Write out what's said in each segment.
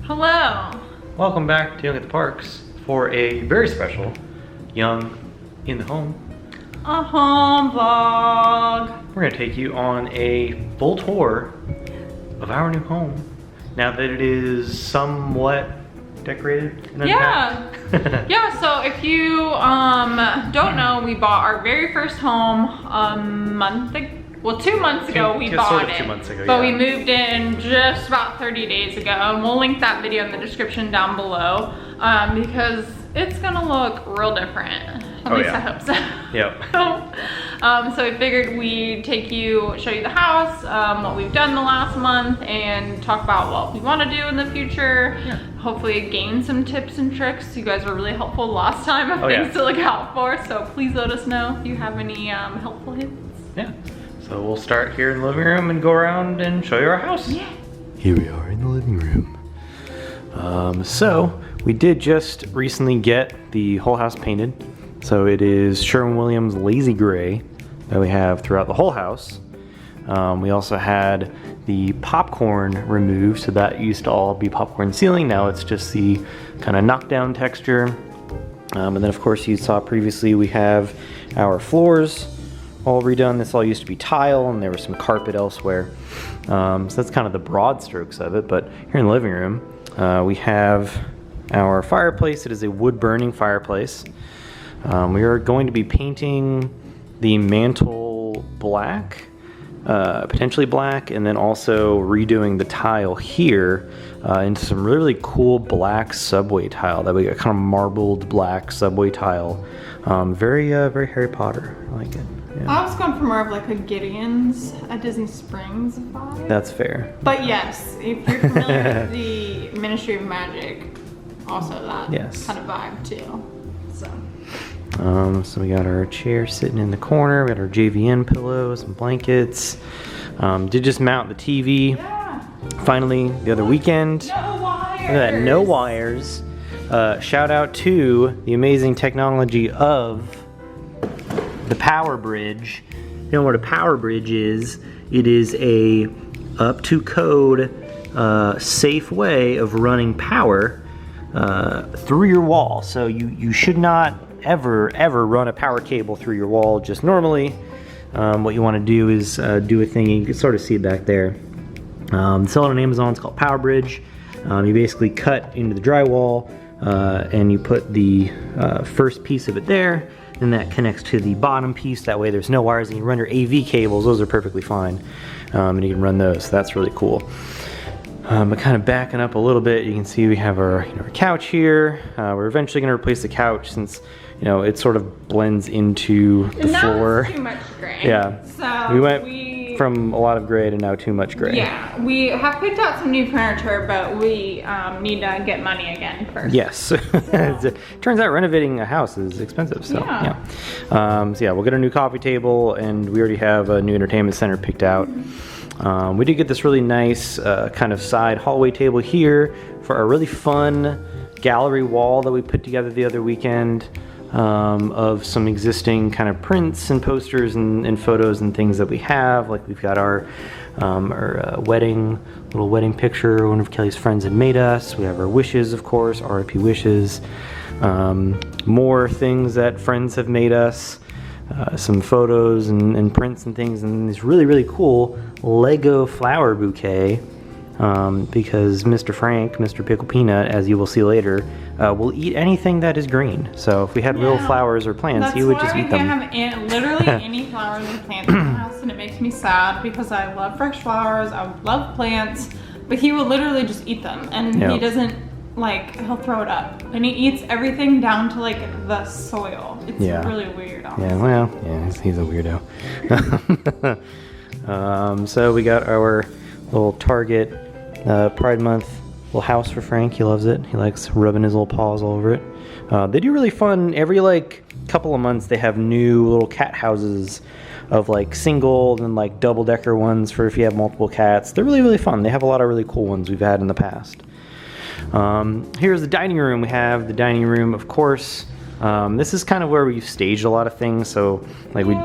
Hello. Welcome back to Young at the Parks for a very special Young in the Home. A home vlog. We're going to take you on a full tour of our new home. Now that it is somewhat decorated and unpacked. Yeah, so if you don't know, we bought our very first home a month ago. Well, 2 months ago we bought it, 2 months ago, but we moved in just about 30 days ago, and we'll link that video in the description down below because it's gonna look real different. At least I hope so. Yep. So we figured we'd show you the house, what we've done the last month, and talk about what we want to do in the future. Yeah. Hopefully gain some tips and tricks. You guys were really helpful last time of things to look out for, so please let us know if you have any helpful hints. Yeah. So we'll start here in the living room and go around and show you our house. Yeah. Here we are in the living room. So we did just recently get the whole house painted. So it is Sherwin-Williams Lazy Gray that we have throughout the whole house. We also had the popcorn removed, so that used to all be popcorn ceiling. Now it's just the kind of knockdown texture. And then of course you saw previously we have our floors all redone. This all used to be tile and there was some carpet elsewhere. So that's kind of the broad strokes of it, but here in the living room we have our fireplace. It is a wood burning fireplace. We are going to be painting the mantle black, potentially black, and then also redoing the tile here into some really cool black subway tile that we got, kind of marbled black subway tile. Very Harry Potter. I like it. Yeah. I was going for more of like a Gideon's at Disney Springs vibe. That's fair. But yes, if you're familiar with the Ministry of Magic, also that kind of vibe too. So we got our chair sitting in the corner. We got our JVN pillows and blankets. Did just mount the TV. Yeah. Finally, the other weekend. No wires. Look at that, no wires. Shout out to the amazing technology of the Power Bridge. You know what a Power Bridge is? It is a up to code safe way of running power through your wall. So you should not ever run a power cable through your wall just normally. What you want to do is do a thing, you can sort of see it back there. Sell it on Amazon. It's called Power Bridge. You basically cut into the drywall and you put the first piece of it there, and that connects to the bottom piece. That way there's no wires, and you run your AV cables. Those are perfectly fine, and you can run those. So that's really cool. But kind of backing up a little bit, you can see we have our couch here. We're eventually going to replace the couch since it sort of blends into the floor. Too much gray. Yeah. So we went from a lot of gray to now too much gray. Yeah, we have picked out some new furniture, but we need to get money again first. Yes. It turns out renovating a house is expensive. So yeah. We'll get a new coffee table, and we already have a new entertainment center picked out. We did get this really nice kind of side hallway table here for a really fun gallery wall that we put together the other weekend of some existing kind of prints and posters and photos and things that we have. Like we've got our little wedding picture one of Kelly's friends had made us. We have our wishes, of course, RIP wishes. More things that friends have made us. Some photos and prints and things, and this really cool Lego flower bouquet because Mr. Frank, Mr. Pickle Peanut, as you will see later, will eat anything that is green. So if we had real flowers or plants, he would just eat them. That's why we can't have literally any flowers or plants in the house, and it makes me sad because I love fresh flowers, I love plants, but he will literally just eat them, and he doesn't, he'll throw it up, and he eats everything down to the soil. It's really weird, honestly. He's a weirdo. So we got our little Target Pride Month little house for Frank. He loves it. He likes rubbing his little paws all over it. They do really fun, every couple of months they have new little cat houses of single and double-decker ones for if you have multiple cats. They're really fun. They have a lot of really cool ones we've had in the past. Here's the dining room. We have the dining room, of course. This is kind of where we've staged a lot of things. So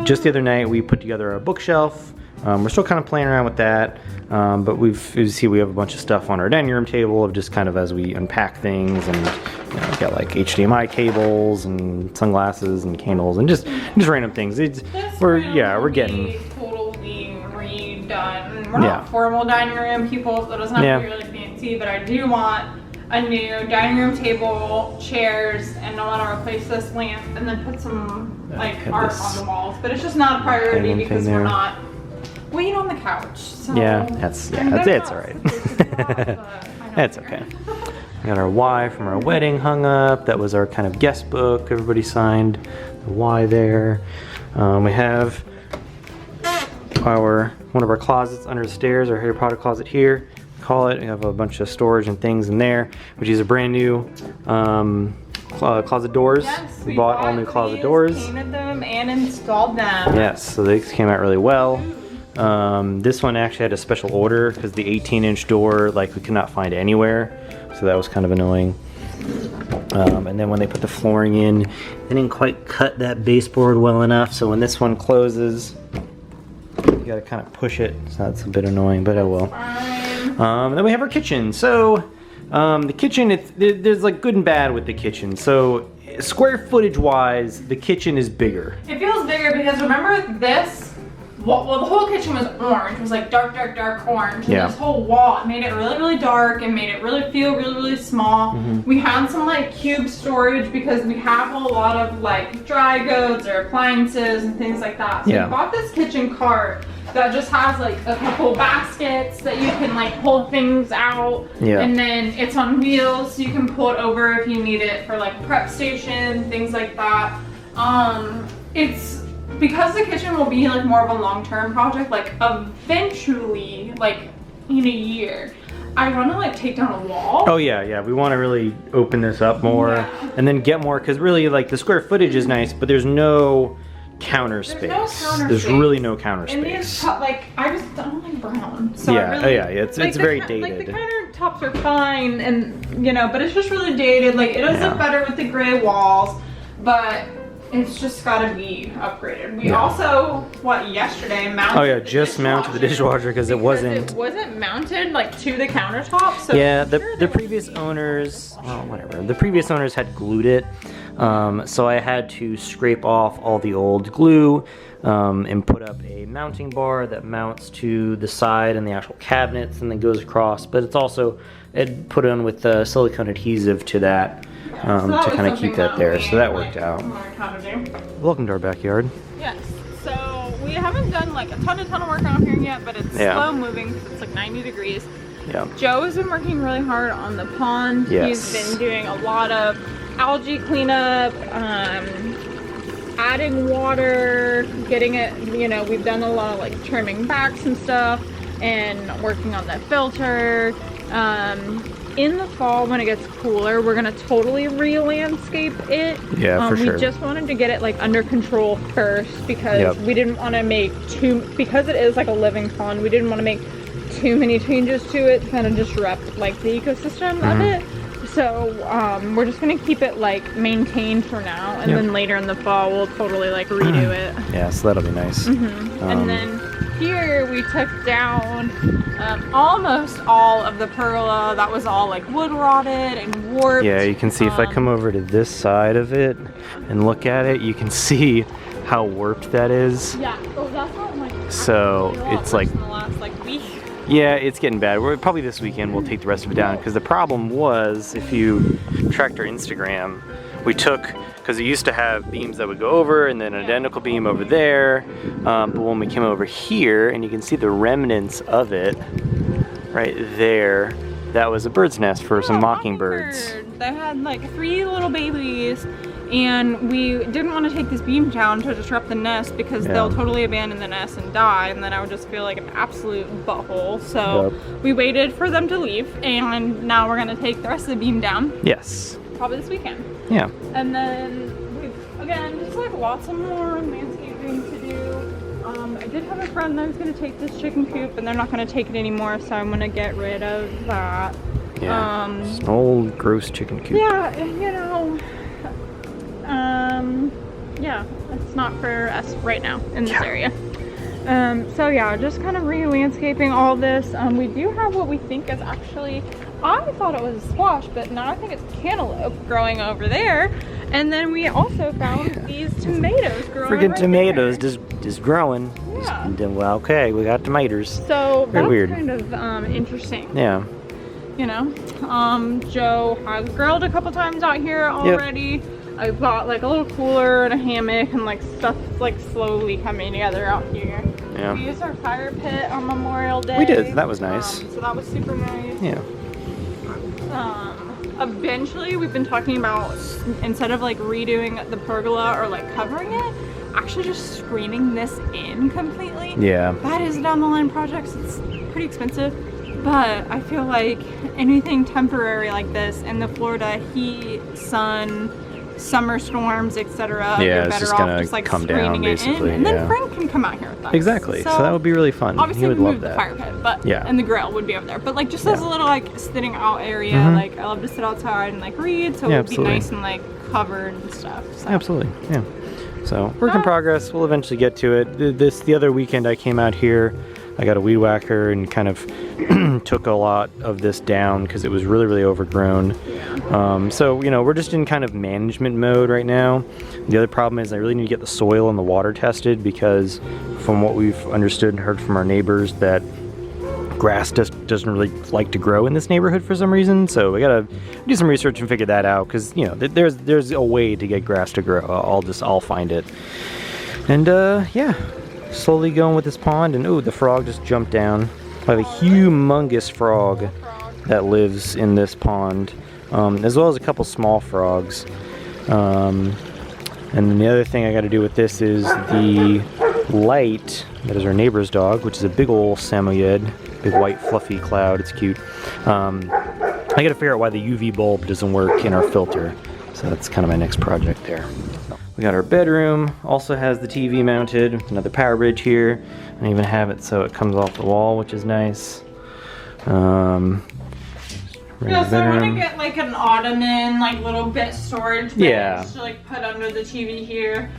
just the other night we put together a bookshelf We're still kind of playing around with that, but we have a bunch of stuff on our dining room table of just kind of as we unpack things, and we've got like HDMI cables and sunglasses and candles and just random things. We're getting totally redone. We're not formal dining room people, so it doesn't have to be really fancy, but I do want a new dining room table, chairs, and I want to replace this lamp and then put some art on the walls. But it's just not a priority because we're not waiting on the couch. So it's all right. That's okay. We got our Y from our wedding hung up. That was our kind of guest book. Everybody signed the Y there. We have one of our closets under the stairs, our Harry Potter closet here. Call it. We have a bunch of storage and things in there, which is a brand new closet doors. Yes, we bought all new closet doors. Painted them and installed them. Yes, so these came out really well. This one actually had a special order because the 18-inch door we could not find anywhere, so that was kind of annoying. And then when they put the flooring in, they didn't quite cut that baseboard well enough, so when this one closes, you gotta kind of push it, so that's a bit annoying, but oh well. Then we have our kitchen. So the kitchen, there's like good and bad with the kitchen. So square footage wise, the kitchen is bigger. It feels bigger because remember this? Well, the whole kitchen was orange. It was like dark orange. And this whole wall, it made it really, really dark and made it really feel really, really small. We had some cube storage because we have a lot of dry goods or appliances and things like that. So we bought this kitchen cart that just has a couple baskets that you can pull things out. And then it's on wheels so you can pull it over if you need it for prep station, things like that. It's because the kitchen will be more of a long-term project, eventually, in a year, I want to take down a wall. Oh yeah, we want to really open this up more and then get more, because really the square footage is nice, but there's no counter space. There's really no counter space. And these I don't like brown. So it's very dated. The countertops are fine, and but it's just really dated. It does look better with the gray walls, but it's just gotta be upgraded. We also, yesterday mounted mounted the dishwasher because it wasn't mounted to the countertop. So the previous owners, the previous owners had glued it, so I had to scrape off all the old glue and put up a mounting bar that mounts to the side and the actual cabinets and then goes across. But it's also put on with silicone adhesive to that. To kind of keep that there, so that worked out. Welcome to our backyard. Yes, so we haven't done a ton of work out here yet, but it's slow moving because it's 90 degrees. Joe has been working really hard on the pond. He's been doing a lot of algae cleanup, adding water, getting it, we've done a lot of trimming back some stuff and working on the filter. In the fall, when it gets cooler, we're gonna totally re-landscape it. For sure. We just wanted to get it under control first because we didn't want to make because it is a living pond, we didn't want to make too many changes to it to kind of disrupt the ecosystem of it. So we're just gonna keep it maintained for now, and then later in the fall we'll totally redo it. Yeah, so that'll be nice. And then here we took down almost all of the pergola that was all wood rotted and warped. Yeah, you can see if I come over to this side of it and look at it, you can see how warped that is. Yeah, that's not so it's in the last week. Yeah, it's getting bad. Probably this weekend we'll take the rest of it down, because the problem was, if you tracked our Instagram, we took, because it used to have beams that would go over and then an identical beam over there, but when we came over here, and you can see the remnants of it right there, that was a bird's nest for some mockingbirds. They had 3 little babies, and we didn't want to take this beam down to disrupt the nest because they'll totally abandon the nest and die, and then I would just feel like an absolute butthole. So we waited for them to leave, and now we're gonna take the rest of the beam down. Yes. Probably this weekend. Yeah. And then we've, again, just lots of more landscaping to do. I did have a friend that was gonna take this chicken coop, and they're not gonna take it anymore, so I'm gonna get rid of that. Yeah. It's an old gross chicken coop. Yeah, yeah, it's not for us right now in this area. So yeah, just kind of re-landscaping all this. We do have what we think is actually, I thought it was squash, but now I think it's cantaloupe growing over there. And then we also found these tomatoes growing Freaking tomatoes just growing. Yeah. Well, okay, we got tomatoes. So that's weird. kind of interesting. Yeah. You know, Joe has grilled a couple times out here already. Yep. I bought like a little cooler and a hammock and like stuff like slowly coming together out here. Yeah. We used our fire pit on Memorial Day. We did. That was nice. So that was super nice. Yeah. Eventually, we've been talking about, instead of like redoing the pergola or like covering it, actually just screening this in completely. Yeah. That is a down the line project. It's pretty expensive, but I feel like anything temporary like this in the Florida heat, sun, summer storms, etc. Yeah, it's just gonna like come down basically. and then Frank can come out here with us. Exactly. So that would be really fun. Obviously, He would we love moved that. the fire pit, but Yeah. and the grill would be over there. But like just as a little like sitting out area, like I love to sit outside and like read, so it would be nice and like covered and stuff. So. Absolutely. Yeah. So work in progress. We'll eventually get to it. The other weekend I came out here. I got a weed whacker and kind of took a lot of this down because it was really, really overgrown. So, you know, we're just in kind of management mode right now. The other problem is I really need to get the soil and the water tested because from what we've understood and heard from our neighbors that grass doesn't really like to grow in this neighborhood for some reason. So we gotta do some research and figure that out because, you know, there's a way to get grass to grow. I'll find it. And yeah. Slowly going with this pond, and oh, the frog just jumped down. I have a humongous frog that lives in this pond, as well as a couple small frogs. And then the other thing I got to do with this is the light. That is our neighbor's dog, which is a big old Samoyed, big white fluffy cloud. It's cute. I got to figure out why the UV bulb doesn't work in our filter. So that's kind of my next project there. We got our bedroom, also has the TV mounted, another power bridge here. I even have it so it comes off the wall, which is nice. Yeah, so I want to get like an ottoman, like little bit storage bed to like put under the TV here.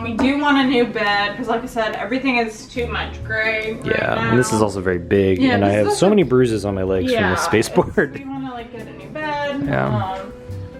We do want a new bed because, like I said, everything is too much gray right now. And this is also very big, and I have so many bruises on my legs from the spaceport. We want to like get a new bed. Yeah.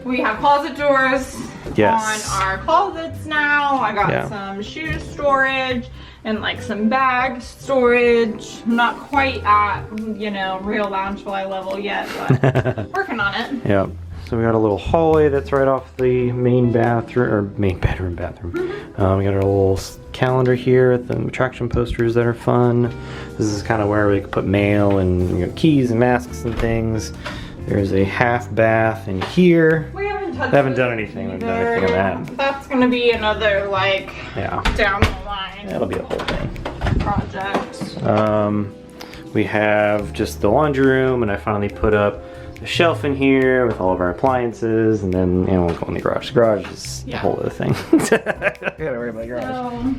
We have closet doors on our closets now. I got some shoe storage and like some bag storage. I'm not quite at, you know, real Loungefly level yet, but working on it. Yeah. So we got a little hallway that's right off the main bathroom, or main bathroom. We got our little calendar here with the attraction posters that are fun. This is kind of where we can put mail and, you know, keys and masks and things. There's a half bath in here. We haven't done anything. We've done anything on that. That's gonna be another like down the line. That'll be a whole thing. Project. We have just the laundry room, and I finally put up a shelf in here with all of our appliances, and then, you know, we'll go in the garage. The garage is a whole other thing. I gotta worry about the garage.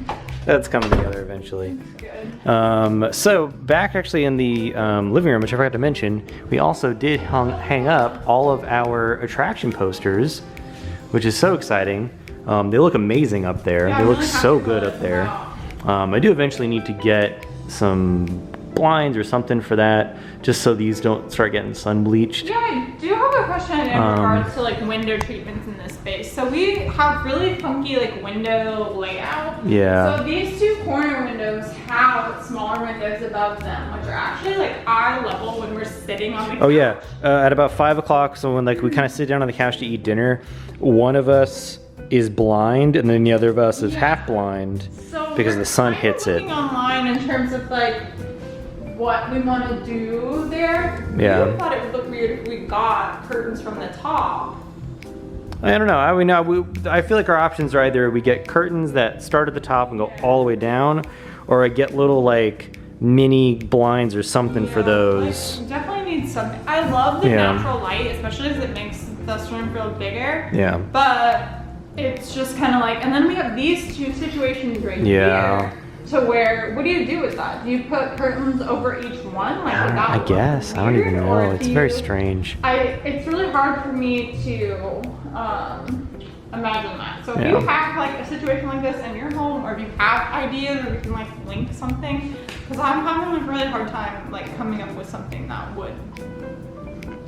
That's coming together eventually. Good. So back actually in the living room, which I forgot to mention, we also did hang up all of our attraction posters, which is so exciting. They look amazing up there. They look so good up there. I do eventually need to get some blinds or something for that, just so these don't start getting sun bleached. Yeah, I do have a question in regards to like window treatments in this space. So we have really funky like window layout. Yeah. So these two corner windows have smaller windows above them, which are actually like eye level when we're sitting on the couch. Oh yeah, at about 5 o'clock, so when like we kind of sit down on the couch to eat dinner, one of us is blind and then the other of us is half blind because the sun hits it. Online in terms of like what we want to do there. Yeah. I thought it would look weird if we got curtains from the top. I don't know. I feel like our options are either we get curtains that start at the top and go all the way down, or I get little like mini blinds or something for those. Like, we definitely need something. I love the natural light, especially as it makes the room feel bigger. Yeah. But it's just kind of like, and then we have these two situations right here. To where, what do you do with that? Do you put curtains over each one? Like, I guess. I don't even know. It's very strange. It's really hard for me to imagine that. So if you have like a situation like this in your home, or if you have ideas, or you can like link something, because I'm having a really hard time like coming up with something that would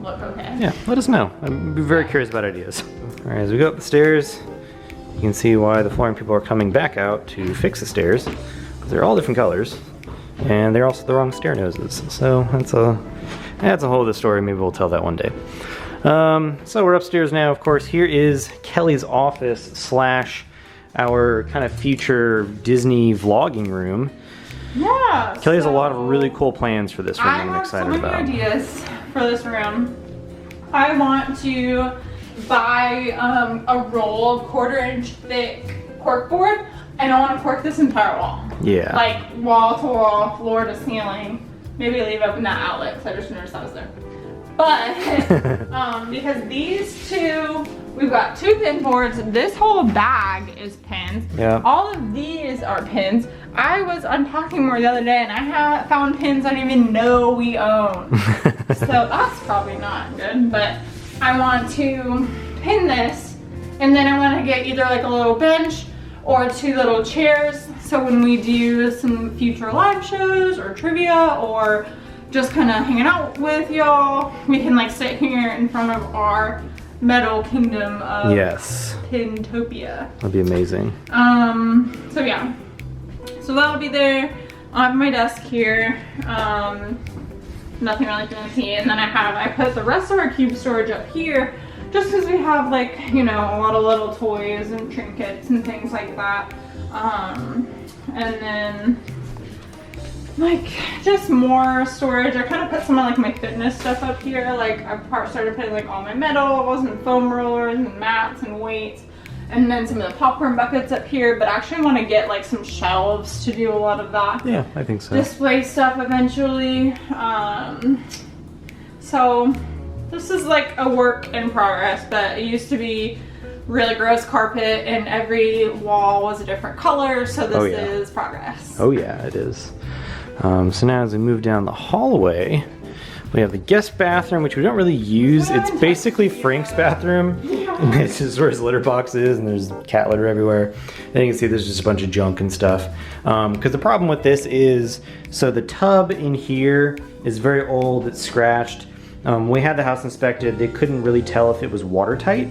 look okay. Yeah, let us know. I'm very curious about ideas. All right, as we go up the stairs, you can see why the flooring people are coming back out to fix the stairs, because they're all different colors, and they're also the wrong stair noses. So that's a whole other story. Maybe we'll tell that one day. So we're upstairs now. Of course, here is Kelly's office / our kind of future Disney vlogging room. Yeah. Kelly has a lot of really cool plans for this room. I'm excited about. I have so many ideas for this room. I want to buy a roll of 1/4-inch thick corkboard, and I want to cork this entire wall. Yeah. Like wall to wall, floor to ceiling. Maybe leave open that outlet because I just noticed that was there. But because these two, we've got 2 pin boards. This whole bag is pins. Yeah. All of these are pins. I was unpacking more the other day and I found pins I didn't even know we own. So that's probably not good, but I want to pin this, and then I want to get either like a little bench or 2 little chairs, so when we do some future live shows or trivia or just kind of hanging out with y'all, we can like sit here in front of our metal kingdom of Pintopia. That'd be amazing. So yeah, so that'll be there on my desk here. Nothing really fancy, and then I put the rest of our cube storage up here, just because we have like, you know, a lot of little toys and trinkets and things like that. And then like just more storage. I kind of put some of like my fitness stuff up here. Like I started putting like all my medals and foam rollers and mats and weights, and then some of the popcorn buckets up here. But I actually want to get like some shelves to do a lot of that. Yeah, I think so. Display stuff eventually. So this is like a work in progress, but it used to be really gross carpet and every wall was a different color, so this is progress. Oh yeah, it is. So now as we move down the hallway, we have the guest bathroom, which we don't really use. It's basically Frank's bathroom. It's just where his litter box is, and there's cat litter everywhere. And you can see there's just a bunch of junk and stuff. Because the problem with this is, so the tub in here is very old, it's scratched. When we had the house inspected, they couldn't really tell if it was watertight.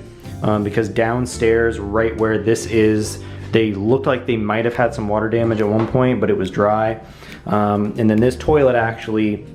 Because downstairs, right where this is, they looked like they might have had some water damage at one point, but it was dry. And then this toilet actually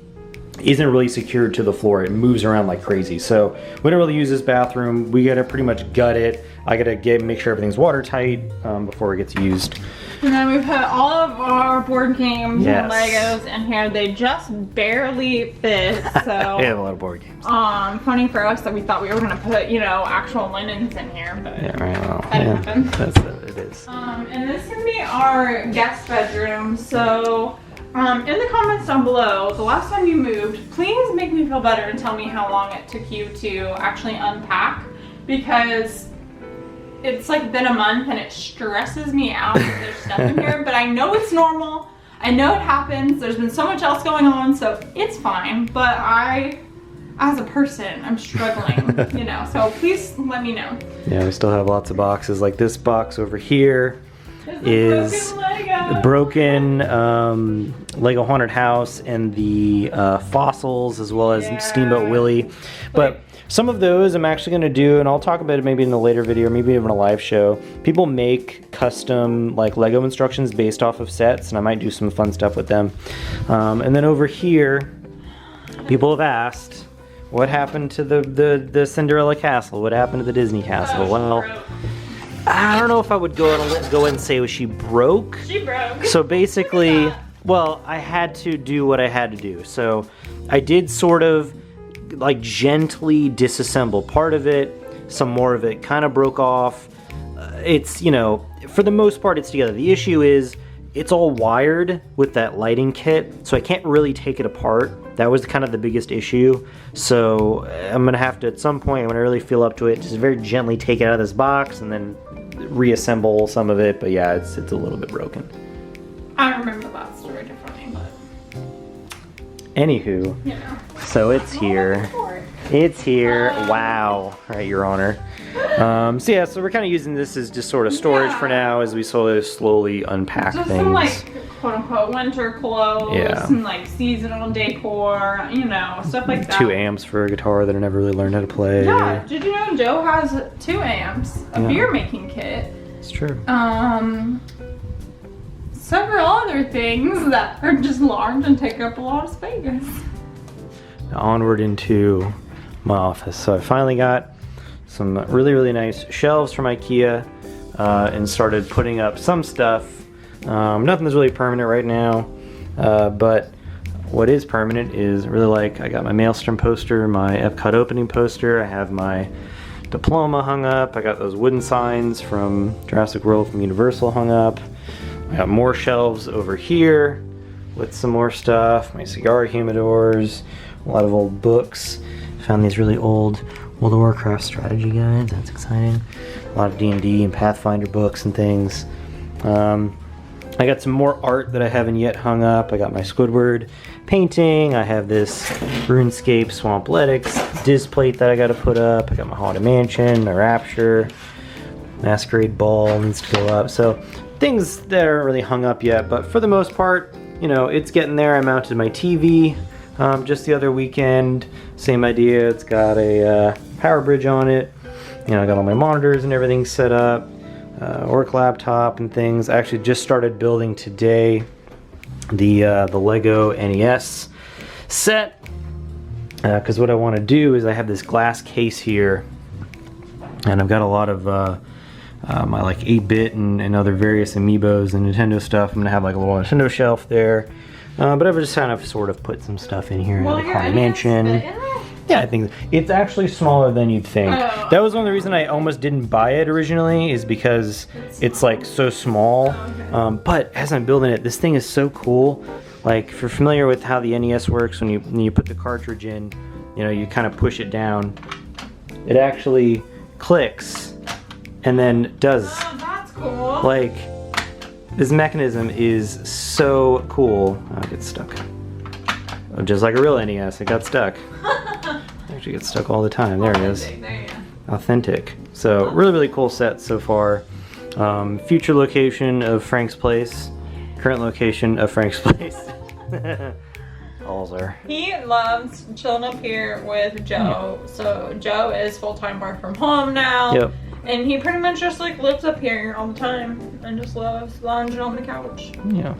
isn't really secured to the floor. It moves around like crazy. So we don't really use this bathroom. We gotta pretty much gut it. I gotta make sure everything's watertight before it gets used. And then we put all of our board games and Legos in here. They just barely fit, so. We have a lot of board games. Funny for us that we thought we were gonna put, you know, actual linens in here, but yeah, right, well, that didn't happen. That's what it is. And this can be our guest bedroom. So, in the comments down below, the last time you moved, please make me feel better and tell me how long it took you to actually unpack, because it's like been a month and it stresses me out that there's stuff in here, but I know it's normal. I know it happens. There's been so much else going on, so it's fine. But I, as a person, I'm struggling, you know, so please let me know. Yeah, we still have lots of boxes. Like this box over here is broken the broken Lego Haunted House and the fossils, as well as Steamboat Willie. But some of those I'm actually going to do, and I'll talk about it maybe in a later video or maybe even a live show. People make custom like Lego instructions based off of sets, and I might do some fun stuff with them. And then over here, people have asked, what happened to the Cinderella castle? What happened to the Disney castle? Well, I don't know if I would go and say she broke. She broke. So basically, well, I had to do what I had to do. So I did sort of like gently disassemble part of it. Some more of it kind of broke off. It's, you know, for the most part it's together. The issue is it's all wired with that lighting kit, so I can't really take it apart. That was kind of the biggest issue. So I'm gonna have to, at some point when I really feel up to it, just very gently take it out of this box and then reassemble some of it. But yeah, it's a little bit broken. I remember that story differently, but anywho, you know. so it's here. It's here. Wow. All right, Your Honor. So yeah, so we're kind of using this as just sort of storage for now as we slowly unpack just things. Some like quote unquote winter clothes and like seasonal decor, you know, stuff like that. 2 amps for a guitar that I never really learned how to play. Yeah, did you know Joe has 2 amps, a beer making kit. It's true. Several other things that are just large and take up a lot of space. Onward into my office. So I finally got some really nice shelves from IKEA and started putting up some stuff. Nothing's really permanent right now, but what is permanent is really I got my Maelstrom poster, my Epcot opening poster, I have my diploma hung up, I got those wooden signs from Jurassic World from Universal hung up, I got more shelves over here with some more stuff, my cigar humidors, a lot of old books. Found these really old World of Warcraft strategy guides, that's exciting. A lot of D&D and Pathfinder books and things. I got some more art that I haven't yet hung up. I got my Squidward painting. I have this RuneScape Swampletics Diz plate that I got to put up. I got my Haunted Mansion, my Rapture, Masquerade Ball needs to go up. So things that aren't really hung up yet, but for the most part, you know, it's getting there. I mounted my TV just the other weekend. Same idea. It's got a power bridge on it. You know, I got all my monitors and everything set up. Work laptop and things. I actually just started building today the Lego NES set because what I want to do is I have this glass case here and I've got a lot of my like 8-bit and other various amiibos and Nintendo stuff. I'm gonna have like a little Nintendo shelf there, but I've just kind of sort of put some stuff in here. Well, like Haunted Mansion. Yeah, I think it's actually smaller than you'd think. Oh. That was one of the reasons I almost didn't buy it originally, is because it's like so small. Oh, okay. But as I'm building it, this thing is so cool. Like, if you're familiar with how the NES works, when you put the cartridge in, you know, you kind of push it down. It actually clicks and then does. Oh, that's cool. Like, this mechanism is so cool. Oh, it gets stuck. Just like a real NES, it got stuck. Actually gets stuck all the time. There it is. There you go. Authentic. So really cool set so far. Future location of Frank's place. Current location of Frank's place. Alls are. He loves chilling up here with Joe. Yeah. So Joe is full-time work from home now. Yep. And he pretty much just like lives up here all the time and just loves lounging on the couch. Yeah.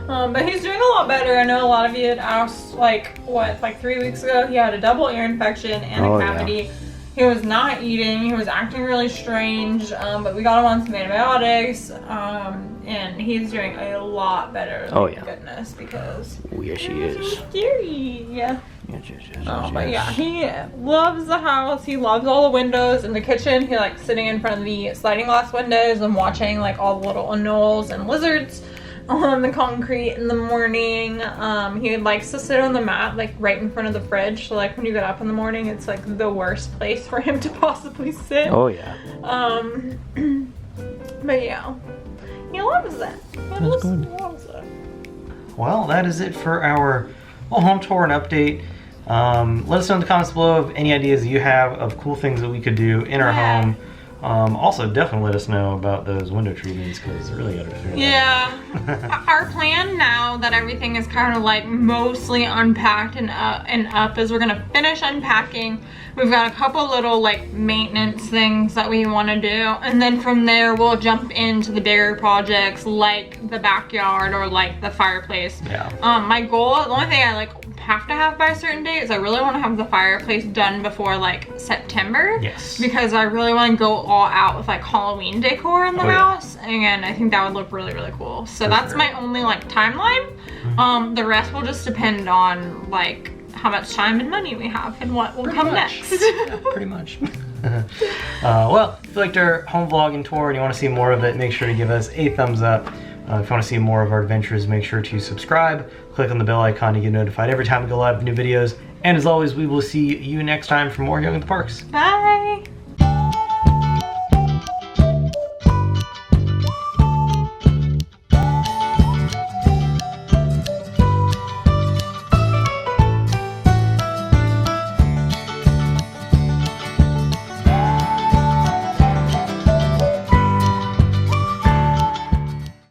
But he's doing a lot better. I know a lot of you had asked, like 3 weeks ago, he had a double ear infection and a cavity. Yeah. He was not eating, he was acting really strange, but we got him on some antibiotics, and he's doing a lot better. Thank goodness, because yes, he is. Scary. Yeah. Yes. But yeah, he loves the house. He loves all the windows in the kitchen. He likes sitting in front of the sliding glass windows and watching like all the little anoles and lizards on the concrete in the morning. He likes to sit on the mat like right in front of the fridge, so like when you get up in the morning it's like the worst place for him to possibly sit. Oh yeah. But yeah, he loves it. That's good. Loves it. Well, that is it for our home tour and update. Let us know in the comments below of any ideas you have of cool things that we could do in our home. Also, definitely let us know about those window treatments, because really got to figure that out. Our plan now that everything is kind of like mostly unpacked and up is we're gonna finish unpacking. We've got a couple little like maintenance things that we want to do, and then from there we'll jump into the bigger projects like the backyard or like the fireplace. Yeah. My goal, the only thing I like have to have by a certain date is I really want to have the fireplace done before like September. Yes. Because I really want to go all out with like Halloween decor in the house, and I think that would look really cool. So that's my only like timeline. The rest will just depend on like how much time and money we have and what will come next. Yeah, pretty much. Well, if you liked our home vlog and tour and you want to see more of it, make sure to give us a thumbs up. If you want to see more of our adventures, make sure to subscribe. Click on the bell icon to get notified every time we go live with new videos. And as always, we will see you next time for more Young at the Parks. Bye!